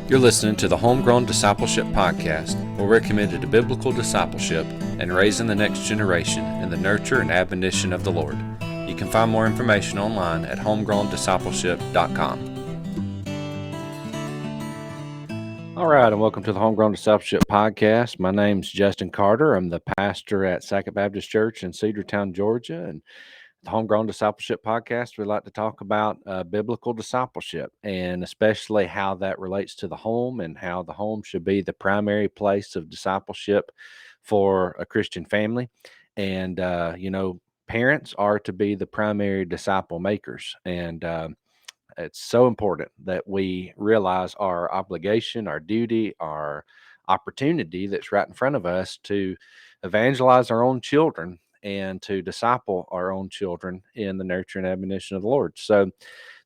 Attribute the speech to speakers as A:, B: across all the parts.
A: You're listening to the Homegrown Discipleship Podcast, where we're committed to biblical discipleship and raising the next generation in the nurture and admonition of the Lord. You can find more information online at homegrowndiscipleship.com. All right, and welcome to the Homegrown Discipleship Podcast. My name's Justin Carter. I'm the pastor at Sackett Baptist Church in Cedartown, Georgia, and the Homegrown Discipleship Podcast, we like to talk about biblical discipleship, and especially how that relates to the home and how the home should be the primary place of discipleship for a Christian family. And, parents are to be the primary disciple makers. And it's so important that we realize our obligation, our duty, our opportunity that's right in front of us to evangelize our own children and to disciple our own children in the nurture and admonition of the Lord. So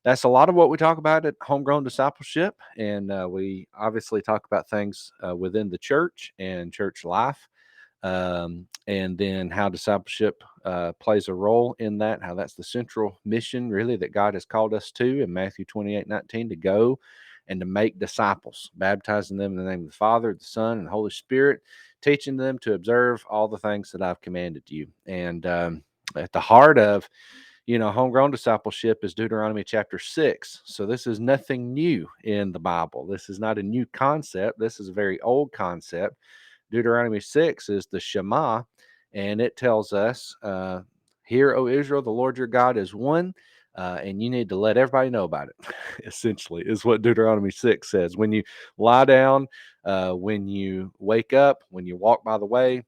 A: that's a lot of what we talk about at Homegrown Discipleship. And we obviously talk about things within the church and church life, and then how discipleship plays a role in that, how that's the central mission really that God has called us to in Matthew 28:19, to go and to make disciples, baptizing them in the name of the Father, the Son, and the Holy Spirit, teaching them to observe all the things that I've commanded you. And at the heart of homegrown discipleship is Deuteronomy chapter 6. So this is nothing new in the Bible. This is not a new concept. This is a very old concept. Deuteronomy 6 is the Shema, and it tells us, Hear, O Israel, the Lord your God is one, and you need to let everybody know about it, essentially, is what Deuteronomy 6 says. When you lie down, when you wake up, when you walk by the way,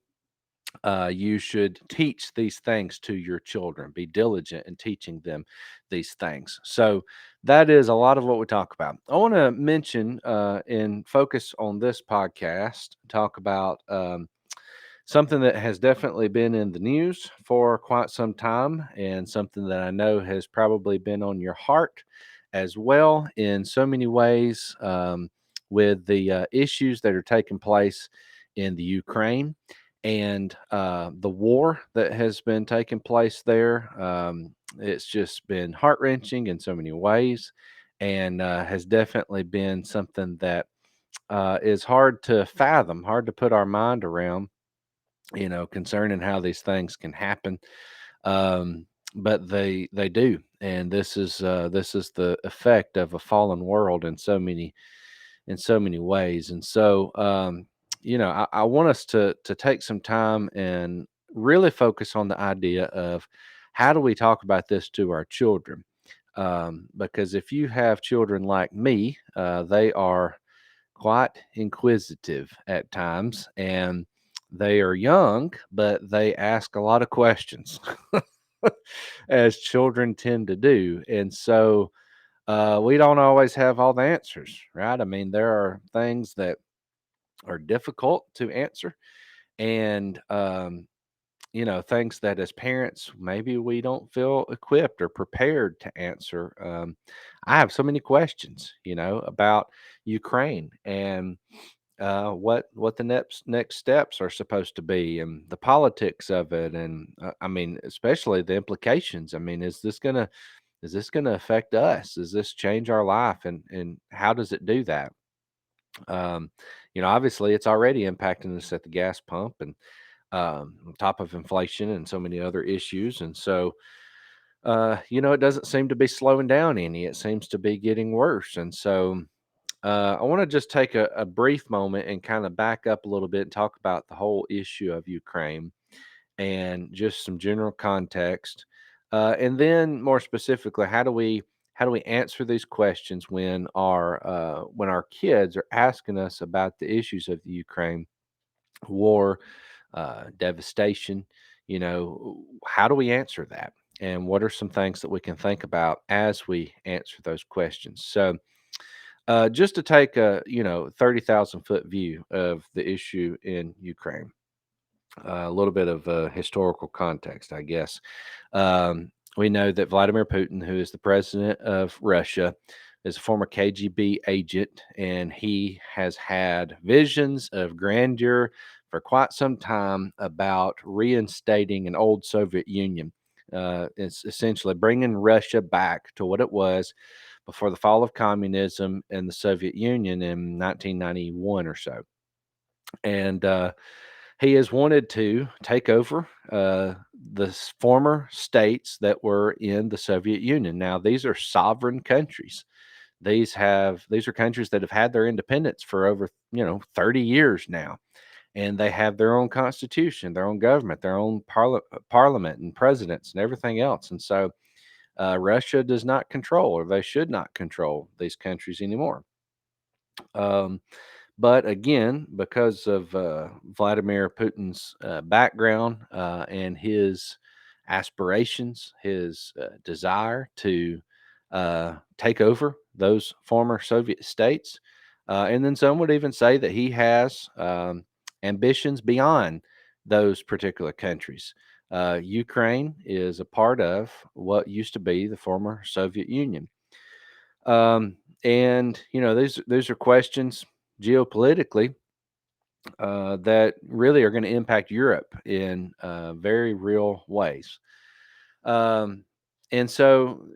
A: you should teach these things to your children. Be diligent in teaching them these things. So that is a lot of what we talk about. I want to mention and focus on this podcast, talk about something that has definitely been in the news for quite some time, and something that I know has probably been on your heart as well in so many ways, with the issues that are taking place in the Ukraine and the war that has been taking place there. It's just been heart wrenching in so many ways, and has definitely been something that is hard to fathom, hard to put our mind around, concerning how these things can happen. Um, but they do, and this is the effect of a fallen world in so many ways. And so, I want us to take some time and really focus on the idea of how do we talk about this to our children. Because if you have children like me, they are quite inquisitive at times, and they are young, but they ask a lot of questions, as children tend to do. And so we don't always have all the answers, right? I mean, there are things that are difficult to answer, and things that as parents maybe we don't feel equipped or prepared to answer. I have so many questions, about Ukraine, and what the next steps are supposed to be, and the politics of it, and I mean, especially the implications. I mean, is this gonna affect us? Does this change our life, and how does it do that? Um, obviously, it's already impacting us at the gas pump, and on top of inflation and so many other issues. And so, it doesn't seem to be slowing down any. It seems to be getting worse. And so, I want to just take a brief moment and kind of back up a little bit and talk about the whole issue of Ukraine and just some general context. And then more specifically, how do we answer these questions when our kids are asking us about the issues of the Ukraine war, devastation? How do we answer that? And what are some things that we can think about as we answer those questions? So, just to take a 30,000 foot view of the issue in Ukraine, a little bit of historical context, I guess. We know that Vladimir Putin, who is the president of Russia, is a former KGB agent, and he has had visions of grandeur for quite some time about reinstating an old Soviet Union. It's essentially bringing Russia back to what it was before the fall of communism in the Soviet Union in 1991 or so. And he has wanted to take over the former states that were in the Soviet Union. Now, these are sovereign countries. These are countries that have had their independence for over 30 years now, and they have their own constitution, their own government, their own parliament and presidents and everything else. And so Russia does not control, or they should not control, these countries anymore. Um, but again, because of Vladimir Putin's background and his aspirations, his desire to take over those former Soviet states, and then some would even say that he has ambitions beyond those particular countries. Ukraine is a part of what used to be the former Soviet Union. And these are questions geopolitically that really are going to impact Europe in very real ways. Um, and so,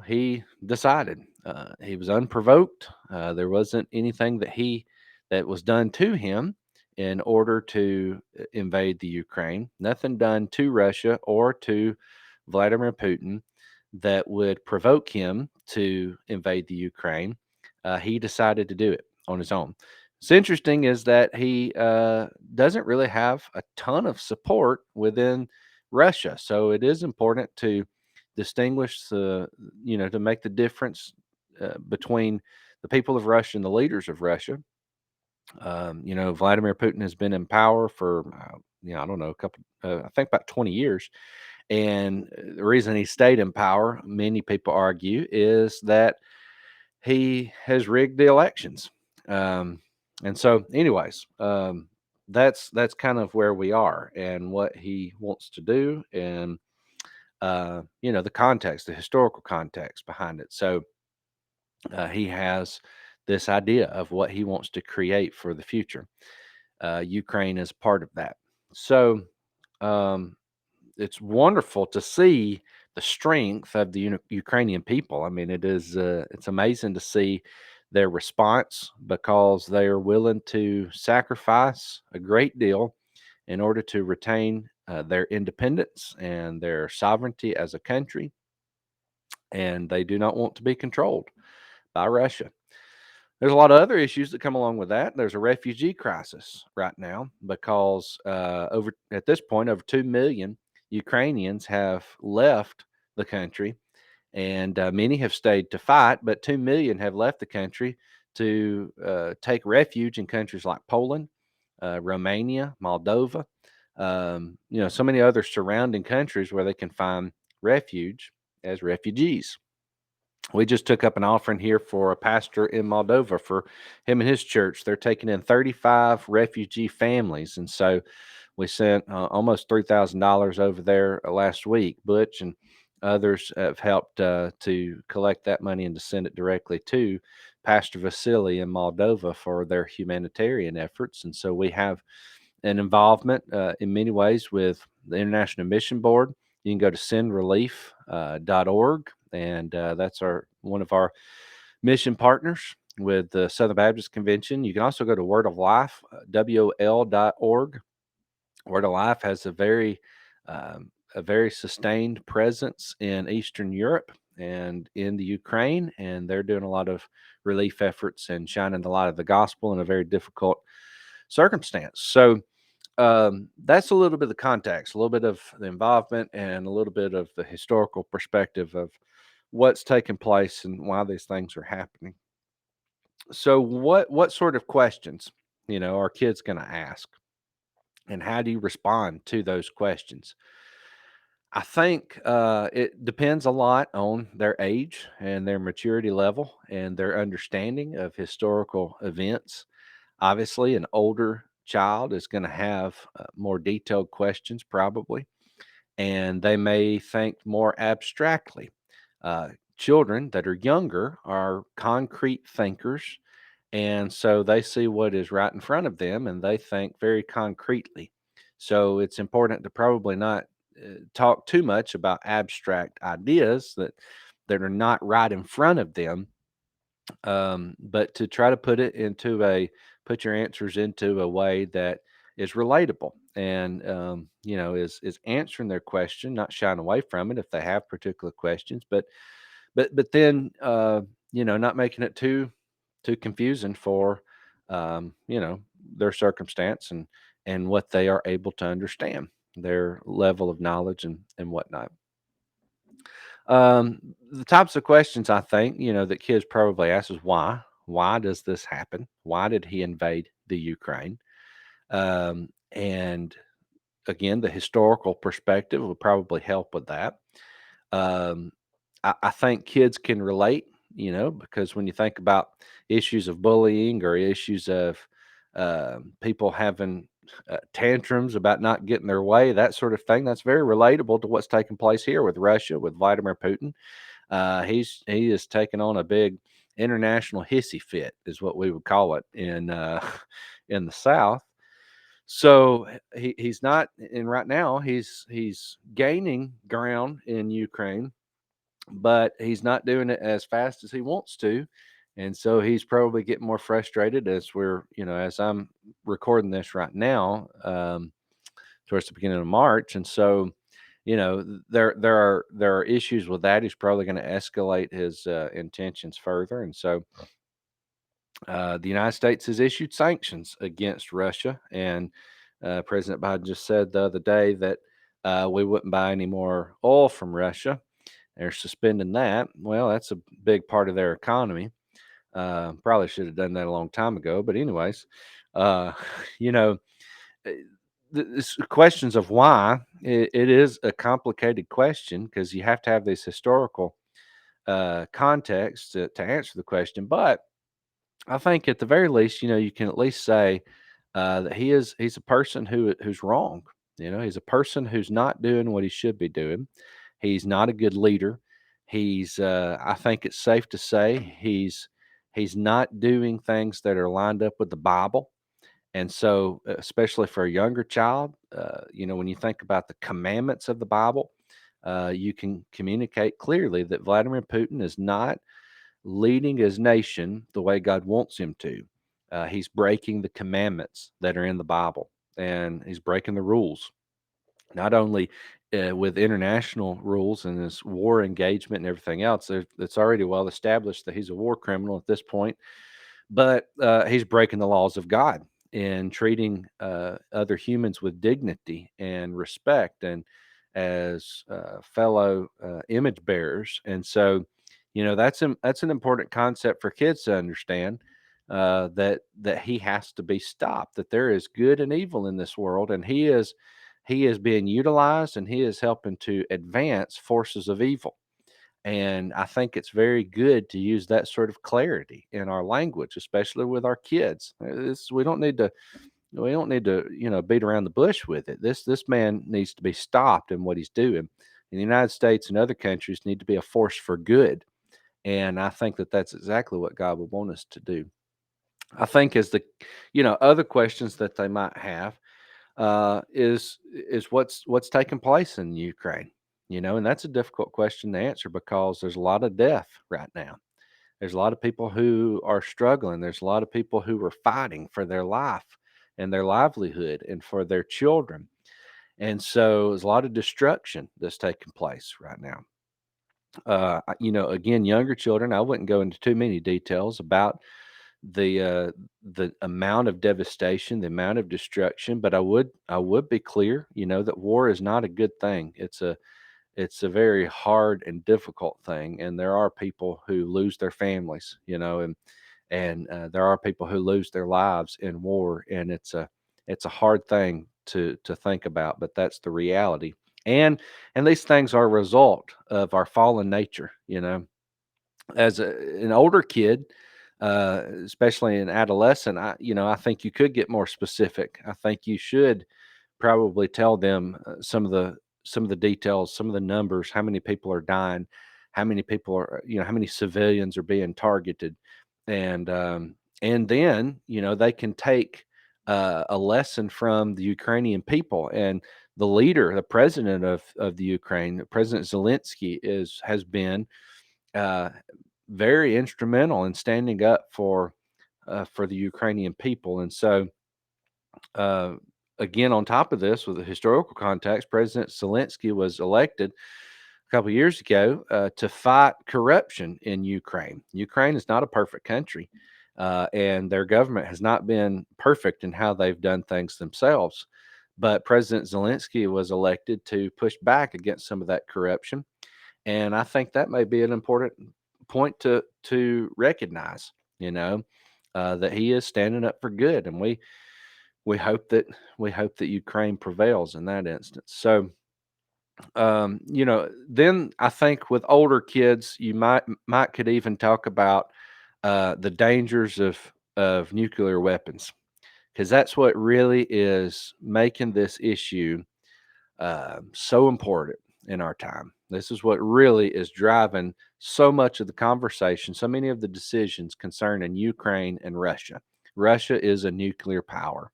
A: he decided. He was unprovoked. There wasn't anything that was done to him in order to invade the Ukraine. Nothing done to Russia or to Vladimir Putin that would provoke him to invade the Ukraine. He decided to do it on his own. What's interesting is that he doesn't really have a ton of support within Russia. So it is important to distinguish to make the difference between the people of Russia and the leaders of Russia. Vladimir Putin has been in power for, I don't know, I think about 20 years. And the reason he stayed in power, many people argue, is that he has rigged the elections. Um, and so, anyways, that's kind of where we are and what he wants to do, and the context, the historical context behind it. So he has this idea of what he wants to create for the future. Ukraine is part of that. So um, it's wonderful to see the strength of the Ukrainian people. I mean, it's amazing to see their response, because they are willing to sacrifice a great deal in order to retain their independence and their sovereignty as a country, and they do not want to be controlled by Russia. There's a lot of other issues that come along with that. There's a refugee crisis right now because over at this point, over 2 million Ukrainians have left the country, and many have stayed to fight, but 2 million have left the country to take refuge in countries like Poland, Romania, Moldova, so many other surrounding countries where they can find refuge as refugees. We just took up an offering here for a pastor in Moldova for him and his church. They're taking in 35 refugee families. And so we sent almost $3,000 over there last week. Butch and others have helped to collect that money and to send it directly to Pastor Vasily in Moldova for their humanitarian efforts. And so we have an involvement in many ways with the International Mission Board. You can go to sendrelief.org, and that's one of our mission partners with the Southern Baptist Convention. You can also go to Word of Life, WOL.org. Word of Life has a very sustained presence in Eastern Europe and in the Ukraine, and they're doing a lot of relief efforts and shining the light of the gospel in a very difficult circumstance. So that's a little bit of the context, a little bit of the involvement, and a little bit of the historical perspective of what's taking place and why these things are happening. So, what sort of questions, are kids going to ask, and how do you respond to those questions? I think it depends a lot on their age and their maturity level and their understanding of historical events. Obviously, an older child is going to have more detailed questions, probably, and they may think more abstractly. Children that are younger are concrete thinkers, and so they see what is right in front of them and they think very concretely. So it's important to probably not talk too much about abstract ideas that are not right in front of them, But to try to put your answers into a way that is relatable and is answering their question, not shying away from it if they have particular questions, but then not making it too confusing for their circumstance and what they are able to understand, their level of knowledge and whatnot. The types of questions I think, that kids probably ask is why? Why does this happen? Why did he invade the Ukraine? And again, the historical perspective will probably help with that. Um, I think kids can relate, because when you think about issues of bullying or issues of people having tantrums about not getting their way, that sort of thing, that's very relatable to what's taking place here with Russia, with Vladimir Putin. He is taking on a big international hissy fit, is what we would call it in in the South. So he's not, and right now he's gaining ground in Ukraine, but he's not doing it as fast as he wants to. And so he's probably getting more frustrated as as I'm recording this right now, towards the beginning of March. And so, there are issues with that. He's probably going to escalate his intentions further. And so the United States has issued sanctions against Russia. And President Biden just said the other day that we wouldn't buy any more oil from Russia. They're suspending that. Well, that's a big part of their economy. Probably should have done that a long time ago. But, anyways, uh, you know, eh, this questions of why, it is a complicated question because you have to have this historical context to answer the question. But I think at the very least, you can at least say that he's a person who's wrong. He's a person who's not doing what he should be doing. He's not a good leader. I think it's safe to say he's not doing things that are lined up with the Bible. And so, especially for a younger child, when you think about the commandments of the Bible, you can communicate clearly that Vladimir Putin is not leading his nation the way God wants him to. He's breaking the commandments that are in the Bible, and he's breaking the rules, not only with international rules and his war engagement and everything else. It's already well established that he's a war criminal at this point, but he's breaking the laws of God and treating other humans with dignity and respect and as fellow image bearers. And so, that's an important concept for kids to understand, that he has to be stopped. That there is good and evil in this world, and he is being utilized, and he is helping to advance forces of evil. And I think it's very good to use that sort of clarity in our language, especially with our kids. We don't need to beat around the bush with it. This man needs to be stopped in what he's doing. And the United States and other countries need to be a force for good. And I think that that's exactly what God would want us to do. I think as the other questions that they might have is what's taking place in Ukraine, and that's a difficult question to answer because there's a lot of death right now. There's a lot of people who are struggling. There's a lot of people who are fighting for their life and their livelihood and for their children. And so there's a lot of destruction that's taking place right now. Again, younger children, I wouldn't go into too many details about the amount of devastation, the amount of destruction, but I would be clear, that war is not a good thing. It's a very hard and difficult thing, and there are people who lose their families, and there are people who lose their lives in war, and it's a hard thing to think about, but that's the reality. And these things are a result of our fallen nature, as an older kid, especially an adolescent, I think you could get more specific. I think you should probably tell them some of the details, some of the numbers, how many people are dying, how many people are, how many civilians are being targeted, and then they can take a lesson from the Ukrainian people and the leader, the president of the Ukraine, President Zelensky, has been. Uh, very instrumental in standing up for the Ukrainian people. And so, uh, again, on top of this, with the historical context, President Zelensky was elected a couple of years ago to fight corruption in Ukraine. Ukraine is not a perfect country, and their government has not been perfect in how they've done things themselves. But President Zelensky was elected to push back against some of that corruption, and I think that may be an important point to recognize. You know, that he is standing up for good, and we hope that we hope that Ukraine prevails in that instance. So, then I think with older kids, you might could even talk about the dangers of nuclear weapons, because that's what really is making this issue so important in our time. This is what really is driving so much of the conversation, so many of the decisions concerning Ukraine and Russia. Russia is a nuclear power.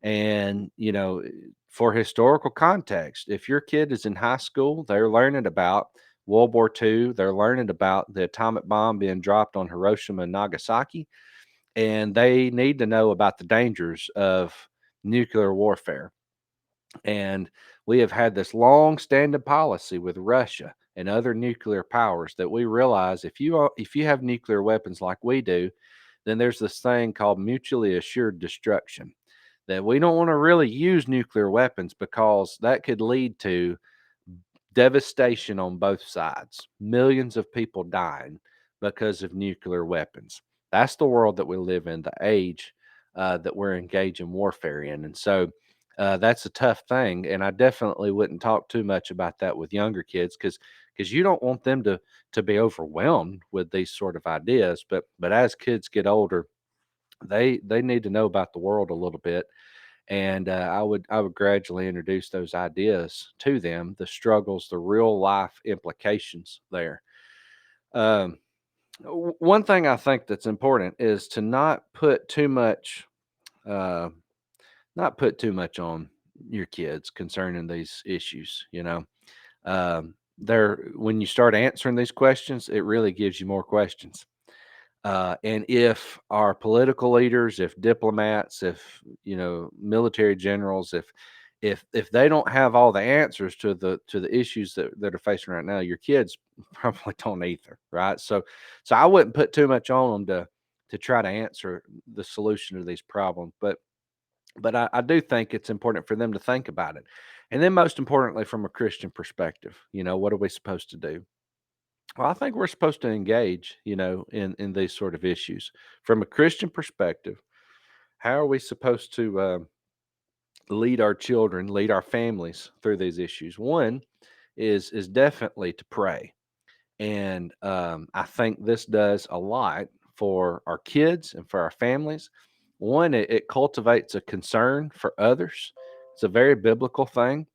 A: And, for historical context, if your kid is in high school, they're learning about World War II, they're learning about the atomic bomb being dropped on Hiroshima and Nagasaki, and they need to know about the dangers of nuclear warfare. And we have had this long standing policy with Russia and other nuclear powers that we realize if you have nuclear weapons like we do, then there's this thing called mutually assured destruction, that we don't want to really use nuclear weapons because that could lead to devastation on both sides, millions of people dying because of nuclear weapons. That's the world that we live in, the age that we're engaged in warfare in. And so that's a tough thing. And I definitely wouldn't talk too much about that with younger kids, because you don't want them to be overwhelmed with these sort of ideas. But as kids get older, they need to know about the world a little bit, and I would gradually introduce those ideas to them, the struggles, the real life implications there. Um, One thing I think that's important is to uh, not put too much on your kids concerning these issues. When you start answering these questions, it really gives you more questions. And if our political leaders, if diplomats, if military generals, if they don't have all the answers to the issues that are facing right now, your kids probably don't either, right? So I wouldn't put too much on them to try to answer the solution to these problems, but I do think it's important for them to think about it, and then most importantly, from a Christian perspective, what are we supposed to do? Well, I think we're supposed to engage, in these sort of issues from a Christian perspective. How are we supposed to lead our children, lead our families through these issues? One is definitely to pray, and I think this does a lot for our kids and for our families. One, it cultivates a concern for others. It's a very biblical thing,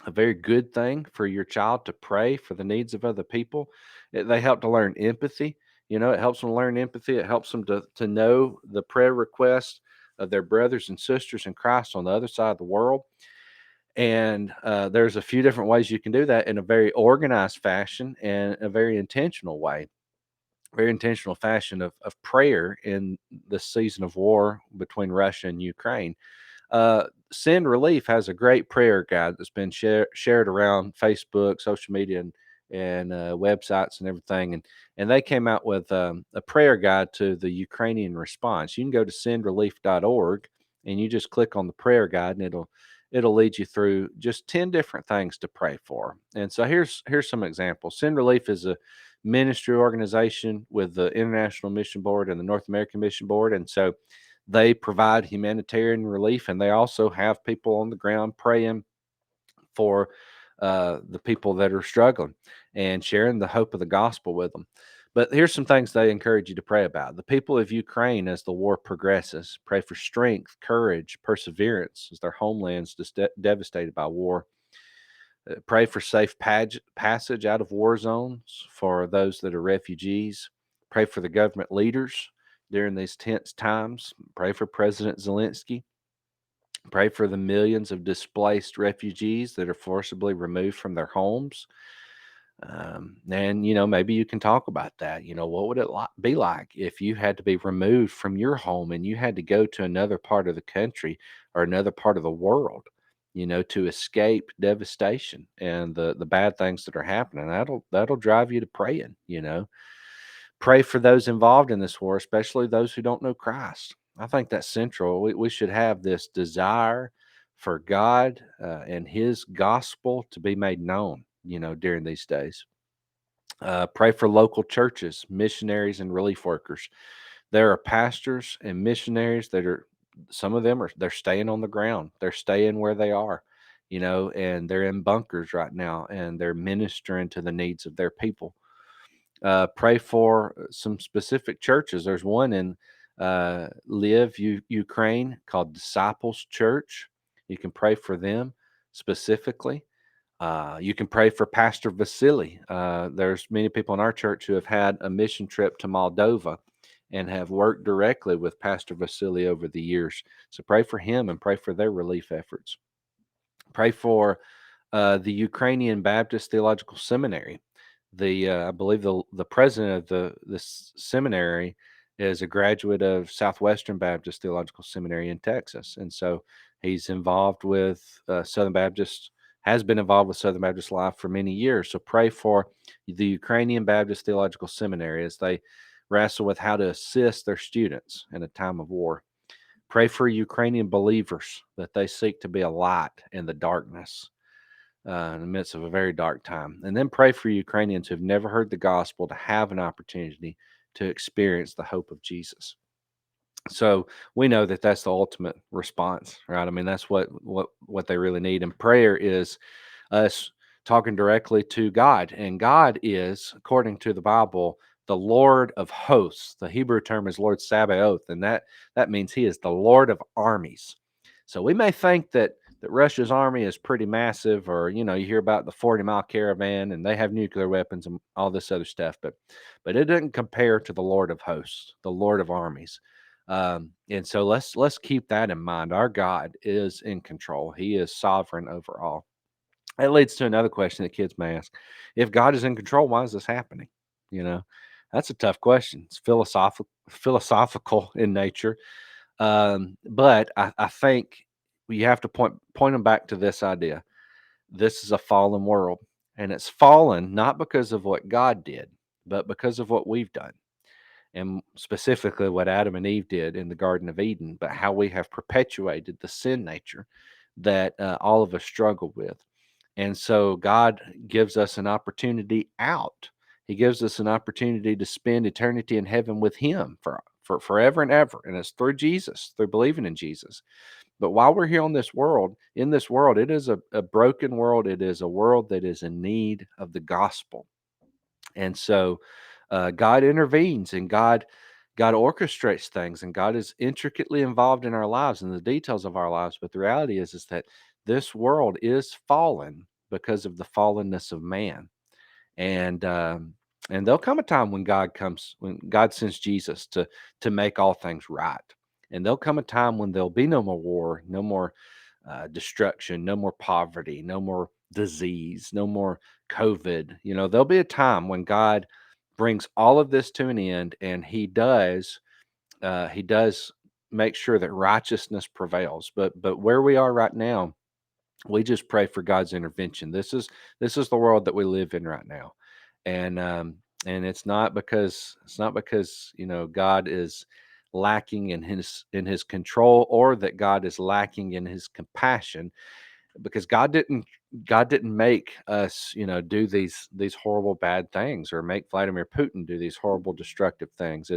A: a very good thing for your child to pray for the needs of other people. They help to learn empathy. It helps them learn empathy. It helps them to know the prayer requests of their brothers and sisters in Christ on the other side of the world. And there's a few different ways you can do that in a very organized fashion and a very intentional fashion of prayer in the season of war between Russia and Ukraine. Send Relief has a great prayer guide that's been shared around Facebook, social media, and websites and everything. And they came out with a prayer guide to the Ukrainian response. You can go to sendrelief.org and you just click on the prayer guide, and it'll lead you through just 10 different things to pray for. And so here's some examples. Send Relief is a ministry organization with the International Mission Board and the North American Mission Board, and so they provide humanitarian relief, and they also have people on the ground praying for the people that are struggling and sharing the hope of the gospel with them. But here's some things they encourage you to pray about: the people of Ukraine as the war progresses. Pray for strength, courage, perseverance as their homelands devastated by war. Pray for safe passage out of war zones for those that are refugees. Pray for the government leaders during these tense times. Pray for President Zelensky. Pray for the millions of displaced refugees that are forcibly removed from their homes. And maybe you can talk about that. What would it be like if you had to be removed from your home and you had to go to another part of the country or another part of the world, to escape devastation and the bad things that are happening? That'll drive you to praying. Pray for those involved in this war, especially those who don't know Christ. I think that's central. We should have this desire for God and His gospel to be made known, during these days. Pray for local churches, missionaries, and relief workers. There are pastors and missionaries that are, some of them they're staying on the ground. They're staying where they are, and they're in bunkers right now and they're ministering to the needs of their people. Pray for some specific churches. There's one in Ukraine called Disciples Church. You can pray for them specifically. You can pray for Pastor Vasily. There's many people in our church who have had a mission trip to Moldova and have worked directly with Pastor Vasily over the years. So pray for him and pray for their relief efforts. Pray for the Ukrainian Baptist Theological Seminary. I believe the president of this seminary is a graduate of Southwestern Baptist Theological Seminary in Texas, and so he's involved with Southern Baptist. Has been involved with Southern Baptist Life for many years. So pray for the Ukrainian Baptist Theological Seminary as they wrestle with how to assist their students in a time of war. Pray for Ukrainian believers that they seek to be a light in the darkness, in the midst of a very dark time. And then pray for Ukrainians who've never heard the gospel to have an opportunity to experience the hope of Jesus. So we know that that's the ultimate response, right? I mean, that's what they really need. And prayer is us talking directly to God. And God is, according to the Bible, the Lord of hosts. The Hebrew term is Lord Sabaoth, and that means He is the Lord of armies. So we may think that Russia's army is pretty massive, or you hear about the 40-mile caravan and they have nuclear weapons and all this other stuff, but it doesn't compare to the Lord of hosts, the Lord of armies. And so let's keep that in mind. Our God is in control. He is sovereign over all. That leads to another question that kids may ask. If God is in control, why is this happening? You know, that's a tough question. It's philosophical in nature. But I think we have to point them back to this idea. This is a fallen world, and it's fallen not because of what God did, but because of what we've done, and specifically what Adam and Eve did in the Garden of Eden, but how we have perpetuated the sin nature that all of us struggle with. And so God gives us an opportunity out. He gives us an opportunity to spend eternity in heaven with Him for forever and ever. And it's through Jesus, through believing in Jesus. But while we're here on this world, in this world, it is a broken world. It is a world that is in need of the gospel. And so God intervenes, and God orchestrates things, and God is intricately involved in our lives and the details of our lives. But the reality is that this world is fallen because of the fallenness of man. And there'll come a time when God sends Jesus to make all things right. And there'll come a time when there'll be no more war, no more destruction, no more poverty, no more disease, no more COVID. There'll be a time when God brings all of this to an end, and He does make sure that righteousness prevails. But where we are right now, we just pray for God's intervention. This is the world that we live in right now, and it's not because God is lacking in his control, or that God is lacking in His compassion, because God didn't make us do these horrible bad things, or make Vladimir Putin do these horrible destructive things.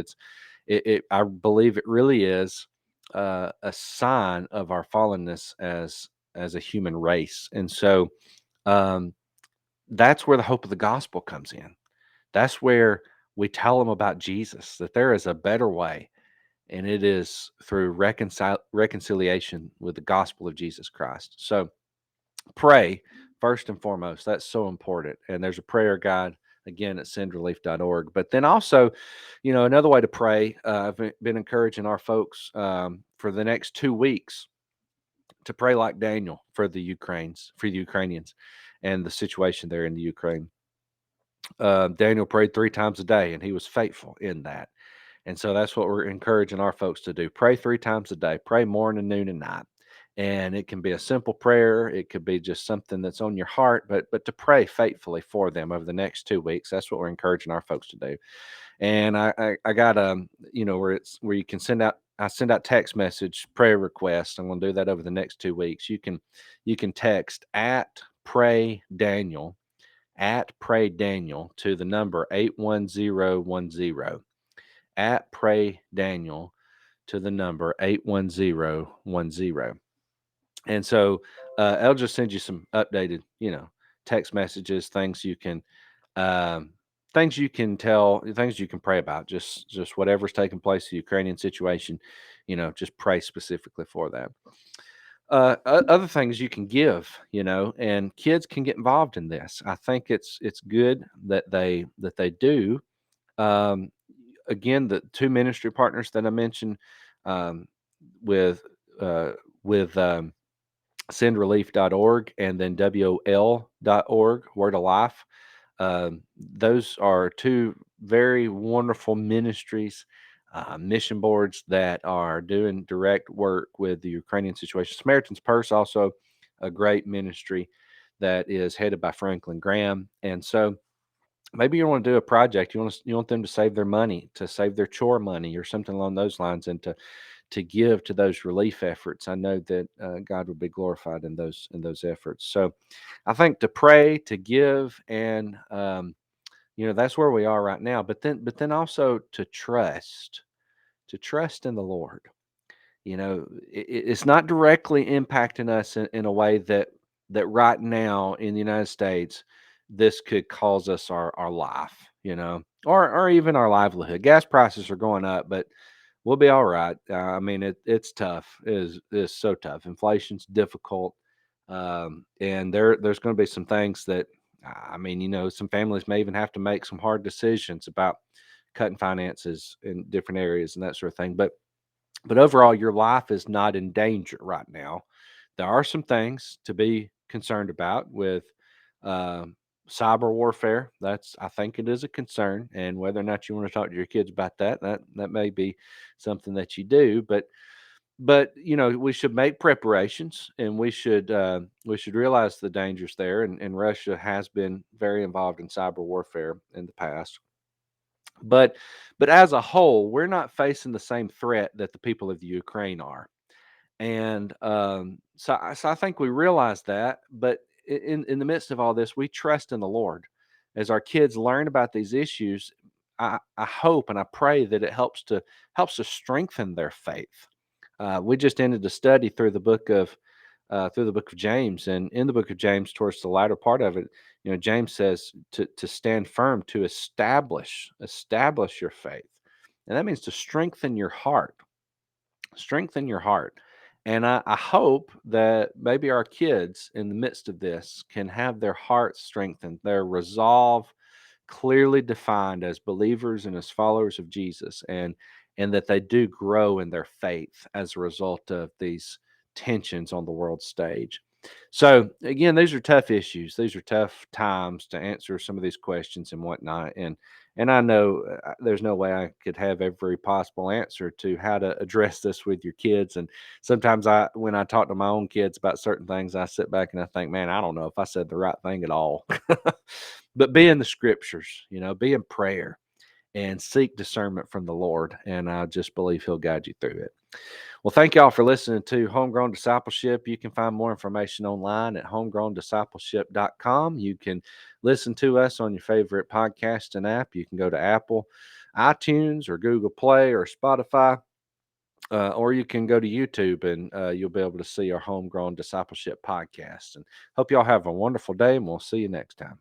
A: I believe it really is a sign of our fallenness as a human race. And so um, that's where the hope of the gospel comes in. That's where we tell them about Jesus, that there is a better way, and it is through reconciliation with the gospel of Jesus Christ. So pray first and foremost. That's so important. And there's a prayer guide again at sendrelief.org. But then also, another way to pray, I've been encouraging our folks for the next 2 weeks to pray like Daniel for the Ukrainians and the situation there in the Ukraine. Daniel prayed 3 times a day, and he was faithful in that. And so that's what we're encouraging our folks to do. Pray 3 times a day. Pray morning, noon, and night. And it can be a simple prayer. It could be just something that's on your heart, but to pray faithfully for them over the next 2 weeks. That's what we're encouraging our folks to do. And I got where you can send out. I send out text message prayer requests. I'm going to do that over the next 2 weeks. You can text @pray Daniel to the number 81010 @pray Daniel to the number 81010. And so I'll just send you some updated, text messages, um, things you can tell, things you can pray about, just whatever's taking place, the Ukrainian situation, just pray specifically for that. Other things you can give, and kids can get involved in this. I think it's good that they do. Um, Again, the two ministry partners that I mentioned, um, with uh, with sendrelief.org and then WOL.org, Word of Life. Those are two very wonderful ministries, mission boards that are doing direct work with the Ukrainian situation. Samaritan's Purse, also a great ministry that is headed by Franklin Graham. And so maybe you want to do a project. You want them to save their money, to save their chore money, or something along those lines, and to give to those relief efforts. I know that God would be glorified in those efforts. So I think to pray, to give, and that's where we are right now. But then also to trust in the Lord. It's not directly impacting us in a way that right now in the United States, this could cause us our life, or even our livelihood. Gas prices are going up, but we'll be all right. I mean, it's tough. It is so tough. Inflation's difficult, and there's going to be some things that, I mean, some families may even have to make some hard decisions about cutting finances in different areas and that sort of thing. But overall, your life is not in danger right now. There are some things to be concerned about with um, cyber warfare. I think it is a concern, and whether or not you want to talk to your kids about that may be something that you do. But we should make preparations, and we should realize the dangers there. And Russia has been very involved in cyber warfare in the past. But as a whole, we're not facing the same threat that the people of the Ukraine are. And so I think we realize that. But in the midst of all this, we trust in the Lord. As our kids learn about these issues, I hope and I pray that it helps to strengthen their faith. We just ended a study through the book of James, and in the book of James, towards the latter part of it, James says to stand firm, to establish your faith, and that means to strengthen your heart. And I hope that maybe our kids in the midst of this can have their hearts strengthened, their resolve clearly defined as believers and as followers of Jesus, and that they do grow in their faith as a result of these tensions on the world stage. So again, these are tough issues. These are tough times to answer some of these questions and whatnot. And I know there's no way I could have every possible answer to how to address this with your kids. And sometimes when I talk to my own kids about certain things, I sit back and I think, man, I don't know if I said the right thing at all. But be in the scriptures, be in prayer and seek discernment from the Lord. And I just believe He'll guide you through it. Well, thank y'all for listening to Homegrown Discipleship. You can find more information online at homegrowndiscipleship.com. You can listen to us on your favorite podcasting app. You can go to Apple, iTunes, or Google Play, or Spotify. Or you can go to YouTube, and you'll be able to see our Homegrown Discipleship podcast. And hope y'all have a wonderful day, and we'll see you next time.